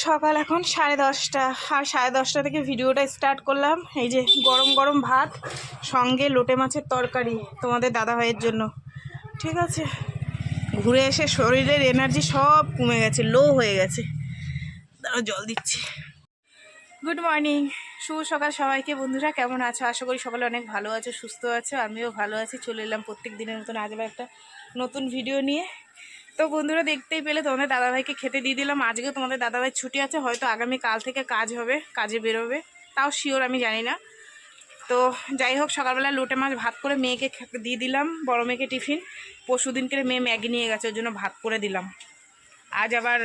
সকাল এখন 10:30 আর 10:30 থেকে ভিডিওটা স্টার্ট করলাম। এই যে গরম গরম ভাত সঙ্গে লোটে মাছের তরকারি তোমাদের দাদাভাইয়ের জন্য। ঠিক আছে, ঘুরে এসে শরীরের এনার্জি সব কমে গেছে, লো হয়ে গেছে। দাঁড়াও জল দিচ্ছি। গুড মর্নিং, শুভ সকাল সবাইকে। বন্ধুরা কেমন আছো? আশা করি সকালে অনেক ভালো আছো, সুস্থ আছো। আমিও ভালো আছি। চলে এলাম প্রত্যেক দিনের মতন আজ একটা নতুন ভিডিও নিয়ে। তো বন্ধুরা দেখতেই পেলে তোমাদের দাদাভাইকে খেতে দিয়ে দিলাম। আজকে তোমাদের দাদাভাই ছুটি আছে, হয়তো আগামী কাল থেকে কাজ হবে, কাজে বেরোবে, তাও শিওর আমি জানি না। তো যাই হোক, সকালবেলা লোটে মাছ ভাত করে মেয়েকে দিয়ে দিলাম, বড় মেয়েকে টিফিন। পরশু দিনকে মেয়ে ম্যাগি নিয়ে গেছে, ওর জন্য ভাত করে দিলাম। আজ আবার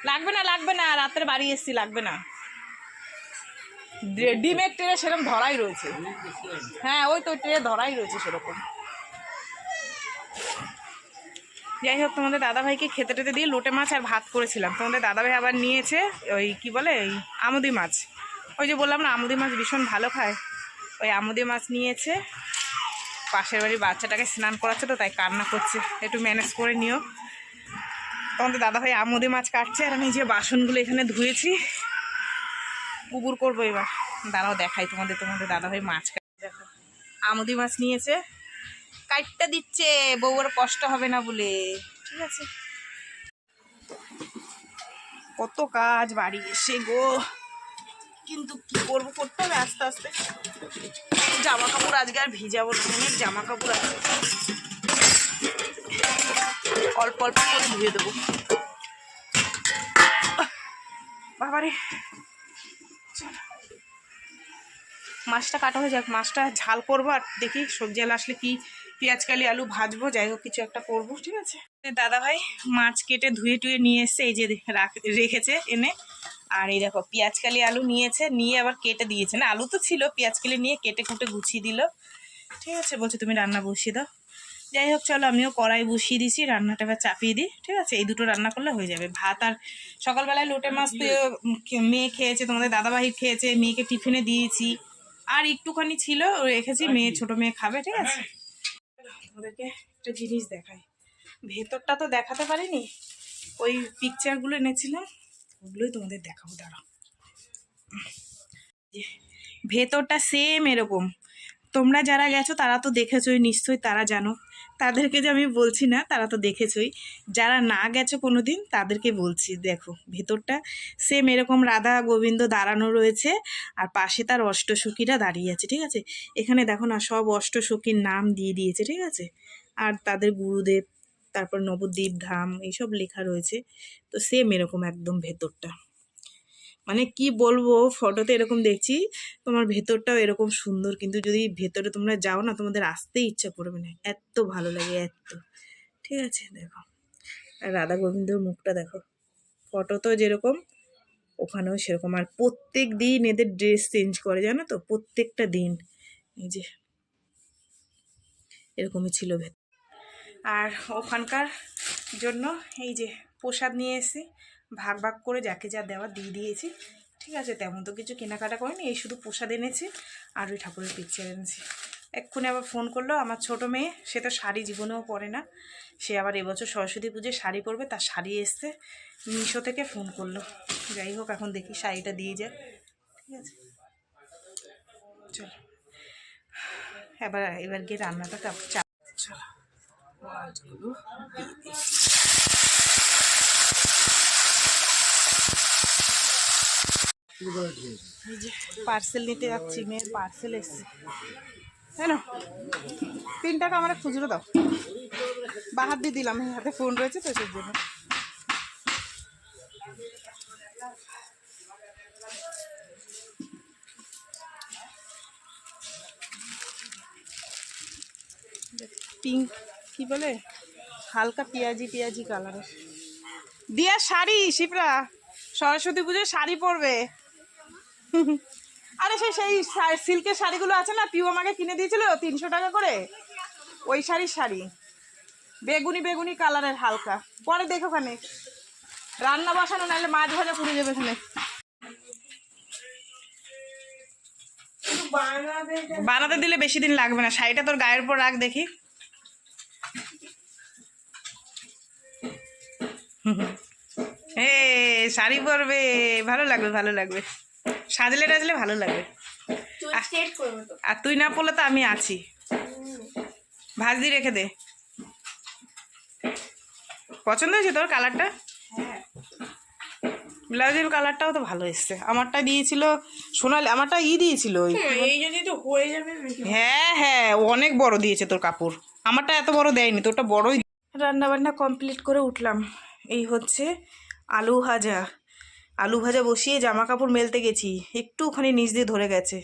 লাগবে না রাত্রে বাড়ি এসছি, লাগবে না। ডিমের ট্রে সেরকম ধরাই রয়েছে। হ্যাঁ, ওই তো ট্রে ধরাই রয়েছে সেরকম। যাই হোক, তোমাদের দাদাভাইকে খেতে টেতে দিয়ে লোটে মাছ আর ভাত করেছিলাম। তোমাদের দাদাভাই আবার নিয়েছে ওই কি বলে ওই আমুদি মাছ। ওই যে বললাম না আমুদি মাছ ভীষণ ভালো খায়, ওই আমুদি মাছ নিয়েছে। পাশের বাড়ির বাচ্চাটাকে স্নান করাচ্ছে, তো তাই কান্না করছে, একটু ম্যানেজ করে নিও। তোমাদের দাদাভাই আমুদি মাছ কাটছে, আর আমি যে বাসনগুলো এখানে ধুয়েছি পুকুর করবো এবার। দাঁড়াও দেখাই তোমাদের দাদাভাই মাছ কাটছে। দেখো আমুদি মাছ নিয়েছে, কাটটা দিচ্ছে, বউর কষ্ট হবে না বলে। ঠিক আছে, কত কাজ বাড়ি এসে গো, কিন্তু কি করবো, করতে হবে আস্তে আস্তে। জামা কাপড় আজকে আর ভিজাবো না, অনেক জামা কাপড় আছে, অল্প অল্প করে ধুয়ে দেবো। বাবারে, মাছটা কাটা হয়ে যাক, মাছটা ঝাল করবো, আর দেখি সবজি আলু আসলে কি পেঁয়াজ কালি আলু ভাজবো, যাই হোক কিছু একটা করবো। ঠিক আছে, দাদাভাই মাছ কেটে ধুয়ে টুয়ে নিয়ে এসছে, এই যে রেখেছে এনে। আর এই দেখো পেঁয়াজ কালি আলু নিয়েছে, নিয়ে আবার কেটে দিয়েছে, না আলু তো ছিল, পেঁয়াজ কালি নিয়ে কেটে কুটে গুছিয়ে দিল। ঠিক আছে, বলছে তুমি রান্না বসিয়ে দাও। যাই হোক চলো, আমিও কড়াই বসিয়ে দিছি, রান্নাটা এবার চাপিয়ে দিই। ঠিক আছে, এই দুটো রান্না করলে হয়ে যাবে। ভাত আর সকালবেলায় লোটে মাছ তো মেয়ে খেয়েছে, তোমাদের দাদাভাই খেয়েছে, মেয়েকে টিফিনে দিয়েছি, আর একটুখানি ছিল রেখেছি, ছোট মেয়ে খাবে। ঠিক আছে, তোমাদেরকে একটা জিনিস দেখাই, ভেতরটা তো দেখাতে পারিনি, ওই পিকচারগুলো এনেছিলাম, ওগুলোই তোমাদের দেখাবো। দাঁড়াও, ভেতরটা সেম এরকম। তোমরা যারা গেছো তারা তো দেখেছোই নিশ্চয়ই, তারা জানো, তাদেরকে যে আমি বলছি না, তারা তো দেখেছোই। যারা না গেছো কোনোদিন তাদেরকে বলছি, দেখো ভেতরটা সেম এরকম রাধা গোবিন্দ দাঁড়ানো রয়েছে, আর পাশে তার অষ্টসখীরা দাঁড়িয়ে আছে। ঠিক আছে, এখানে দেখো না, সব অষ্টসখীর নাম দিয়ে দিয়েছে। ঠিক আছে, আর তাদের গুরুদেব, তারপর নবদ্বীপ ধাম এইসব লেখা রয়েছে। তো সেম এরকম একদম ভেতরটা, মানে কি বলবো, ফটোতে এরকম দেখছি, তোমার ভেতরটাও এরকম সুন্দর, কিন্তু যদি ভেতরে তোমরা যাও না, তোমাদের আসতেই ইচ্ছা করবে না, এত ভালো লাগে এত। ঠিক আছে, দেখো আর রাধা গোবিন্দর মুখটা দেখো, ফটো তো যেরকম ওখানেও সেরকম। আর প্রত্যেক দিন এদের ড্রেস চেঞ্জ করে, জানো তো, প্রত্যেকটা দিন। এই যে এরকমই ছিল ভেতর। আর ওখানকার জন্য এই যে প্রসাদ নিয়ে এসেছি, ভাগ ভাগ করে যাকে যা দেওয়া দিয়ে দিয়েছি। ঠিক আছে, তেমন তো কিছু কেনাকাটা করিনি, এই শুধু প্রসাদ এনেছি আর ওই ঠাকুরের পিকচার এনেছি। এক্ষুনি আবার ফোন করলো আমার ছোটো মেয়ে, সে তো শাড়ি জীবনেও পরে না, সে আবার এবছর সরস্বতী পুজোয় শাড়ি পরবে, তার শাড়ি এসছে, মিশো থেকে ফোন করলো। যাই হোক, এখন দেখি শাড়িটা দিয়ে যাক। ঠিক আছে, চলো এবার গিয়ে রান্নাটা চাপ। চলো মাছগুলো দিয়ে দিই। এই যে পার্সেল নিতে যাচ্ছি, মেয়ের পার্সেল এসছে। হ্যাঁ, 3 টাকা আমার খুচরো দাও, বাহার দিয়ে দিলাম, হাতে ফোন রয়েছে তো সেই জন্য। পিঙ্ক কি বলে, হালকা পেঁয়াজি কালারের দিয়া শাড়ি। শিপ্রা সরস্বতী পুজোয় শাড়ি পরবে। আরে সেই সিল্কের শাড়িগুলো আছে না, পিউ আমাকে কিনে দিয়েছিল 300 টাকা করে, ওই শাড়ি বেগুনি কালারের হালকা। পরে দেখো, ওখানে রান্না বসানো, নাহলে মাছ ভাজা পুড়ে যাবে এখানে। বানাতে দিলে বেশি দিন লাগবে না, শাড়িটা তোর গায়ের উপর রাখ দেখি। শাড়ি পরবে, ভালো লাগবে ভালো লাগবে, সাজলে টাজলে ভালো লাগবে। আর তুই না পরলে তো আমি আছি, ভাজ দিয়ে রেখে দে। পছন্দ হয়েছে তোর কালারটা? ব্লাউজের কালারটাও তো ভালো এসছে। আমারটা দিয়েছিল সোনালি, আমারটা দিয়েছিল ওই, এই যদি তো হয়ে যাবে। হ্যাঁ হ্যাঁ অনেক বড় দিয়েছে তোর কাপড়, আমারটা এত বড় দেয়নি, তোরটা বড়ই। রান্না বান্না কমপ্লিট করে উঠলাম, এই হচ্ছে আলু ভাজা। আলু ভাজা বসিয়ে জামা কাপড় মেলতে গেছি, একটুখানি নিচ দিয়ে ধরে গেছে।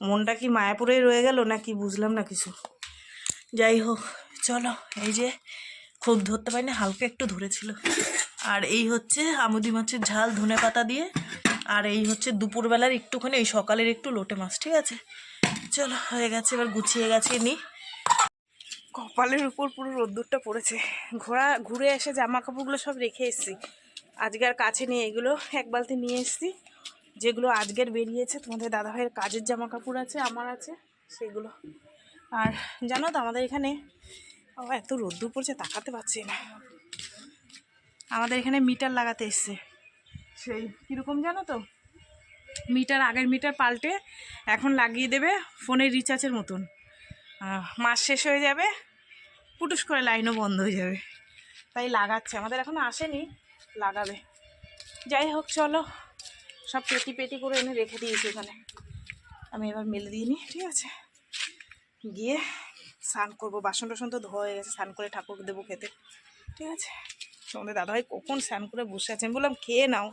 মনটা কি মায়াপুরে রয়ে গেল না কি বুঝলাম না কিছু। যাই হোক চলো, এই যে খুব ধরতে পারিনি, হালকা একটু ধরেছিল। আর এই হচ্ছে আমুদি মাছের ঝাল ধনে পাতা দিয়ে, আর এই হচ্ছে দুপুরবেলার একটুখানি ওই সকালের একটু লোটে মাছ। ঠিক আছে চলো, হয়ে গেছে, এবার গুছিয়ে গেছে নি। কপালের উপর পুরো রোদ্দুরটা পড়েছে। ঘুরে এসে জামা কাপড়গুলো সব রেখে এসেছি, আজকে আর কাছে নিয়ে এগুলো এক বালতি নিয়ে এসেছি, যেগুলো আজকের বেরিয়েছে। তোমাদের দাদাভাইয়ের কাজের জামা কাপড় আছে, আমার আছে সেগুলো। আর জানো তো আমাদের এখানে এত রোদ্দুর পড়ছে তাকাতে পারছি না। আমাদের এখানে মিটার লাগাতে এসছে, সেই কীরকম জানো তো, মিটার আগের মিটার পাল্টে এখন লাগিয়ে দেবে ফোনের রিচার্জের মতন। মাস শেষ হয়ে যাবে, পুটুস করে লাইনও বন্ধ হয়ে যাবে, তাই লাগাচ্ছে। আমাদের এখনও আসেনি, লাগাবে। যাই হোক চলো, সব পেটি পেটি করে এনে রেখে দিয়েছি এখানে, আমি এবার মেলে দিয়ে নিই। ঠিক আছে, গিয়ে স্নান করবো, বাসন টাসন তো ধোয়া হয়ে গেছে, স্নান করে ঠাকুর দেবো খেতে। ঠিক আছে, তোমাদের দাদাভাই কখন স্নান করে বসে আছে, আমি বললাম খেয়ে নাও,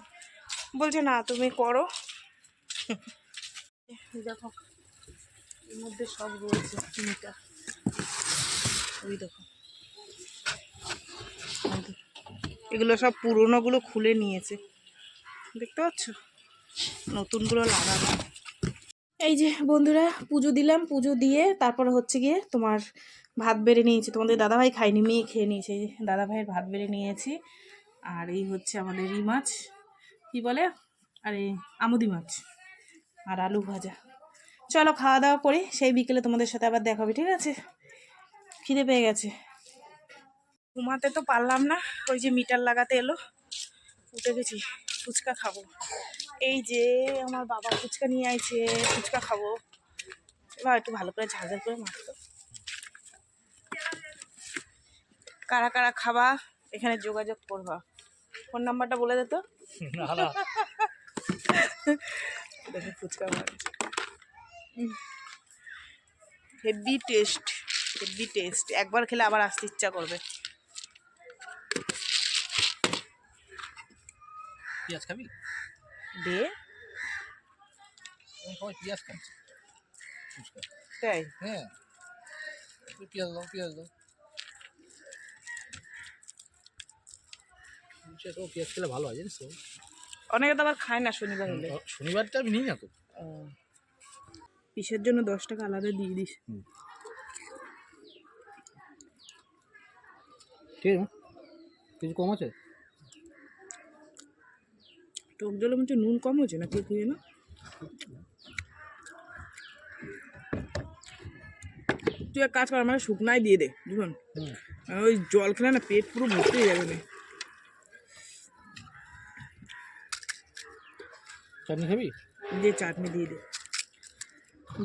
বলছে না তুমি করো। দেখো এর মধ্যে সব রয়েছে মিটার, ওই দেখো এগুলো সব পুরোনোগুলো খুলে নিয়েছে, দেখতে পাচ্ছ, নতুনগুলো লাগানো। এই যে বন্ধুরা পুজো দিলাম, পুজো দিয়ে তারপরে হচ্ছে গিয়ে তোমার ভাত বেড়ে নিয়েছি। তোমাদের দাদাভাই খাইনি, মেয়ে খেয়ে নিয়েছে। এই যে দাদাভাইয়ের ভাত বেড়ে নিয়েছি, আর এই হচ্ছে আমাদের এই মাছ কি বলে, আর এই আমুদি মাছ আর আলু ভাজা। চলো খাওয়া দাওয়া করি, সেই বিকেলে তোমাদের সাথে আবার দেখা হবে। ঠিক আছে, খিদে পেয়ে গেছে। ঘুমাতে তো পারলাম না, ওই যে মিটার লাগাতে এলো, উঠে গেছি। ফুচকা খাবো, এই যে আমার বাবা ফুচকা নিয়ে আইছে, ফুচকা খাবো। এবার একটু ভালো করে ঝাল ঝাল করে মাখতো। কারা কারা খাবা এখানে যোগাযোগ করবা, ফোন নাম্বারটা বলে দে তো। দেখো ফুচকা হেভি টেস্ট, হেভি টেস্ট, একবার খেলে আবার আসতে ইচ্ছা করবে। পেঁয়াজ খাবি? দে পেঁয়াজ খাচ্ছি, তাই? হ্যাঁ পেঁয়াজ দাও, পেঁয়াজ দাও। পেঁয়াজ খেলে ভালো হয় জানিস তো। অনেকে তো আবার খায় না শনিবার হলে। শনিবারটা আমি নিই না তো। পিসের জন্য 10 টাকা আলাদা দিয়ে দিস। ঠিক আছে, কিছু কম আছে? টক জলের মধ্যে নুন কম হয়েছে না কি না? তুই এক কাজ কর, আমার শুকনায় দিয়ে দে বুঝুন, ওই জল খেলে না পেট পুরো ভর্তি হয়ে যাবে না। চাটনি খাবি? দিয়ে চাটনি দিয়ে দে,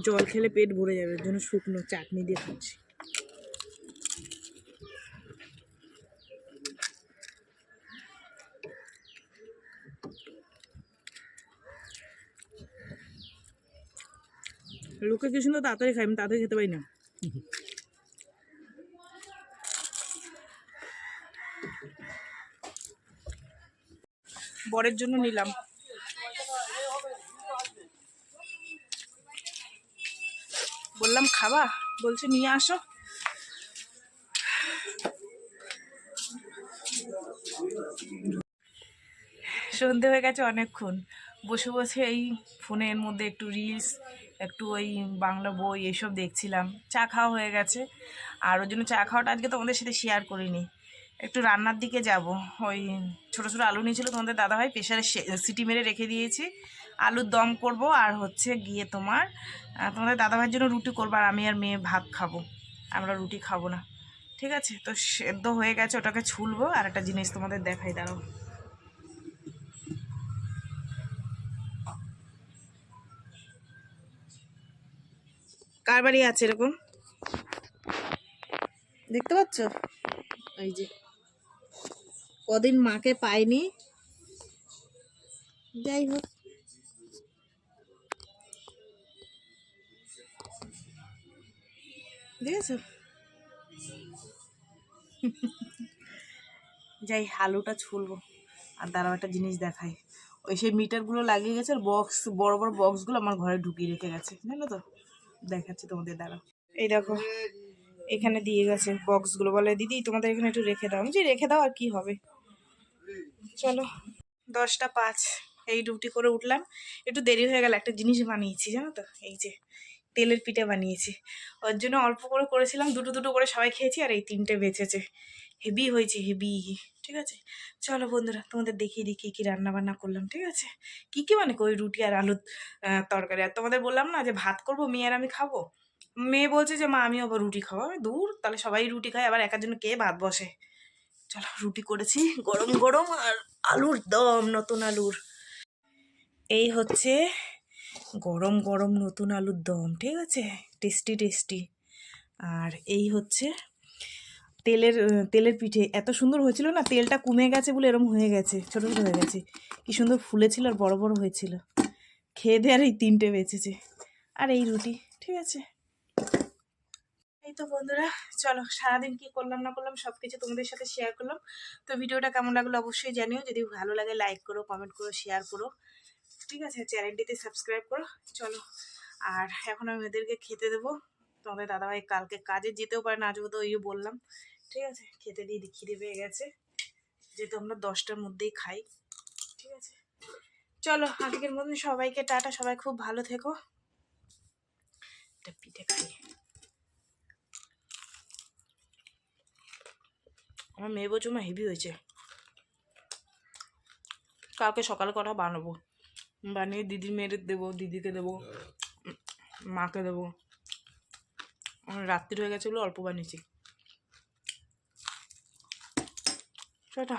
জল খেলে পেট ভরে যাবে, ওর জন্য শুকনো চাটনি দিয়ে খাচ্ছি। লোকে কি সুন্দর তাড়াতাড়ি খাই, আমি তাড়াতাড়ি খেতে পারি না। বরের জন্য নিলাম। বললাম খাবা, বলছে নিয়ে আসো। সন্ধে হয়ে গেছে অনেকক্ষণ, বসে বসে এই ফোনের মধ্যে একটু রিলস, একটু ওই বাংলা বই এইসব দেখছিলাম। চা খাওয়া হয়ে গেছে, আর ওর জন্য চা খাওয়াটা আজকে তোমাদের সাথে শেয়ার করিনি। একটু রান্নার দিকে যাব, ওই ছোটো ছোটো আলু নিয়েছিল তোমাদের দাদাভাই, প্রেশারে সিটি মেরে রেখে দিয়েছি। আলুর দম করব, আর হচ্ছে গিয়ে তোমাদের দাদাভাইয়ের জন্য রুটি করবো, আর আমি আর মেয়ে ভাত খাবো, আমরা রুটি খাবো না। ঠিক আছে, তো সেদ্ধ হয়ে গেছে, ওটাকে ছুলবো। আর একটা জিনিস তোমাদের দেখাই, দাঁড়াও। বারবারই আছে এরকম, দেখতে পাচ্ছ? এই যে কদিন মাকে পাইনি, যাই হোক। দেখেছো? যাই আলুটা ছুলবো। আর দাঁড়াও একটা জিনিস দেখাই, ওই সেই মিটারগুলো লাগিয়ে গেছে, আর বক্স বড় বড় বক্সগুলো আমার ঘরে ঢুকিয়ে রেখে গেছে, জানো তো? দেখাচ্ছি তোমাদের, দাঁড়াও। এই দেখো এখানে দিয়ে গেছে বক্সগুলো, বলে দিদি তোমাদের এখানে একটু রেখে দাও। আমি যে রেখে দাও আর কি হবে, চলো। 10টা 5 এই রুটি করে উঠলাম, একটু দেরি হয়ে গেল। একটা জিনিস বানিয়েছি জানো তো, এই যে তেলের পিঠে বানিয়েছি। ওর জন্য অল্প করে করেছিলাম, দুটো দুটো করে সবাই খেয়েছি, আর এই 3টে বেঁচেছে। হেভি হয়েছে, হেভি। ঠিক আছে, চলো বন্ধুরা তোমাদের দেখিয়ে দিই কী কী রান্না বান্না করলাম। ঠিক আছে, কী কী মানে ওই রুটি আর আলুর তরকারি। আর তোমাদের বললাম না যে ভাত করবো, মেয়ে আর আমি খাবো। মেয়ে বলছে যে মা আমিও আবার রুটি খাবো। আমি দূর, তাহলে সবাই রুটি খায়, আবার একার জন্য কে ভাত বসে। চলো রুটি করেছি গরম গরম, আর আলুর দম, নতুন আলুর। এই হচ্ছে গরম গরম নতুন আলুর দম, ঠিক আছে, টেস্টি টেস্টি। আর এই হচ্ছে তেলের পিঠে। এত সুন্দর হয়েছিল না, তেলটা কমে গেছে বলে এরম হয়ে গেছে, ছোটো ছোটো হয়ে গেছে। কি সুন্দর ফুলেছিল আর বড় বড় হয়েছিল। খেয়ে দিয়ে আর এই 3টে বেঁচেছে। আর এই রুটি, ঠিক আছে। এই তো বন্ধুরা, চলো সারাদিন কি করলাম না করলাম সব কিছু তোমাদের সাথে শেয়ার করলাম। তো ভিডিওটা কেমন লাগলো অবশ্যই জানিও। যদি ভালো লাগে লাইক করো, কমেন্ট করো, শেয়ার করো, ঠিক আছে। চ্যানেলটিতে সাবস্ক্রাইব করো। চলো, আর এখন আমি এদেরকে খেতে দেবো। তোমাদের দাদাভাই কালকে কাজে যেতেও পারে না, আজও তো ওই বললাম। ঠিক আছে, খেতে দিয়ে খিদে পেয়ে গেছে, যেহেতু আমরা 10টার মধ্যেই খাই। ঠিক আছে, চলো আজকের মতন সবাইকে টাটা। সবাই খুব ভালো থেকো। একটা পিঠে খাই। আমার মেয়ে বলছে মা হেভি হয়েছে। কালকে সকালে কটা বানাবো, বানিয়ে দিদির মেয়েদের দেবো, দিদিকে দেবো, মাকে দেবো। রাত্রি হয়ে গেছে বলে অল্প বানিয়েছি। টাটা।